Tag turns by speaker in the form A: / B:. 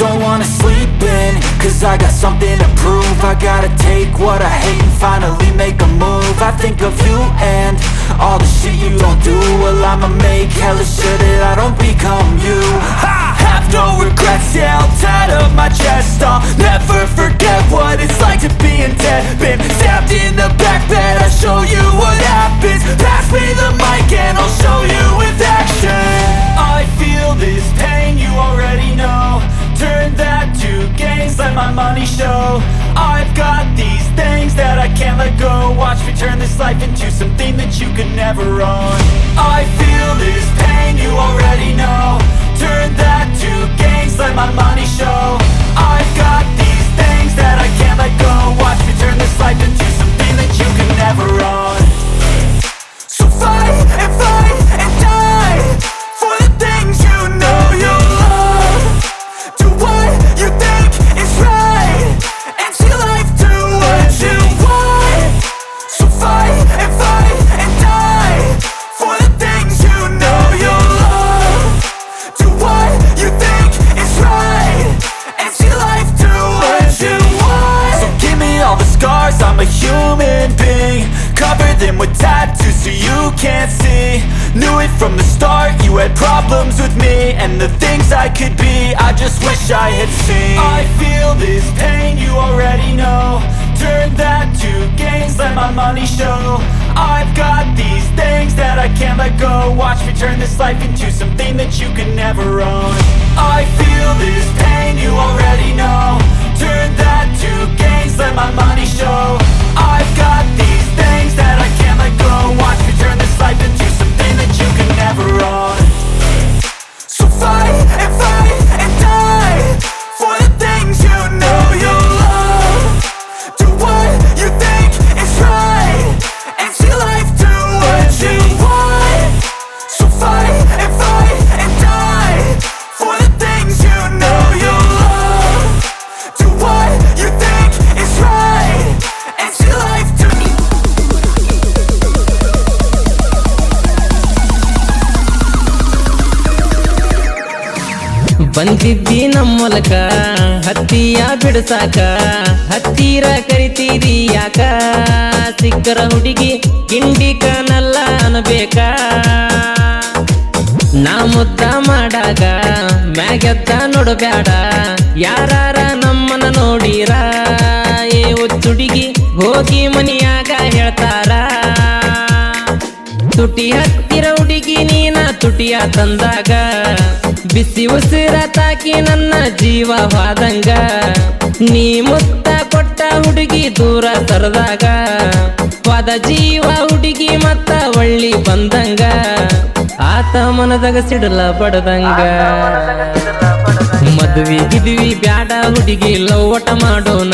A: don't wanna sleep in, cause I got something to prove. I gotta take what I hate and finally make a move. I think of you and all the shit you don't do. Well, I'ma make hella sure that I don't become you. I have no regrets, yeah, I'll tie up my chest. I'll never forget what it's like to be in debt. Been stabbed in the back bed, I'll show you what happens. Pass me the mic and I'll show you with action. I feel this pain, you already know. Turn that to gains, let my money show. I've got these things that I can't let go. Watch me turn this life into something that you could never own. I feel this pain, you already know. Turn that to gains, let my money show. I've got these things that I can't let go. Watch me turn this life into something that you could never own. So fight and die for the things you know you love. Do what you think is right and see life do what you want. So fight and die for the things you know you love. Do what you think is right and see life do what you want. So give me all the scars, I'm a human being. Cover them with tattoos so you can't see. Knew it from the start, you had problems with me and the things I could be, I just wish I had seen. I feel this pain, you already know. Turn that to gains, let my money show. I've got these things that I can't let go. Watch me turn this life into something that you can never own. I feel this pain, you already know. Turn that to gains, let my money show. I've got these things that I can't let go. Watch me turn this life into something that you can never own. So fight and die for the things you know you love. Do what you think is right and see life do what you want. So fight and die for the things you know you love. Do what you think is right and see life do.
B: ಬಂದಿದ್ದಿ ನಮ್ಮೊಲಕ ಹತ್ತಿಯ ಬಿಡಸಾಕ ಹತ್ತಿರ ಕರಿತೀರಿ ಯಾಕ ಸಿಕ್ಕರ ಹುಡುಗಿ ಕಿಂಡಿಕನಲ್ಲ ಅನ್ಬೇಕ ನಾ ಮುದ್ದ ಮಾಡಾಗ ಮ್ಯಾಗೆದ್ದ ನೋಡಬ್ಯಾಡ ಯಾರಾರ ನಮ್ಮನ ನೋಡಿರ ಏ ಹುಡುಗಿ ಹೋಗಿ ಮನಿಯಾಗ ಹೇಳ್ತಾರ ತುಟಿ ಹತ್ತಿರ ಹುಡುಗಿ ನೀನ ತುಟಿಯ ತಂದಾಗ ಬಿಸಿ ಉಸಿರ ತಾಕಿ ನನ್ನ ಜೀವ ಹೋದಂಗ ನೀ ಮುತ್ತ ಕೊಟ್ಟ ಹುಡುಗಿ ದೂರ ಸರದಾಗ ಹೋದ ಜೀವ ಹುಡುಗಿ ಮತ್ತ ಒಳ್ಳಿ ಬಂದಂಗ ಆತ ಮನದಾಗ ಸಿಡಲ ಬಡದಂಗ ಮದುವೆ ಗಿದ್ವಿ ಬ್ಯಾಡ ಹುಡುಗಿ ಲವ್ವಟ ಮಾಡೋಣ.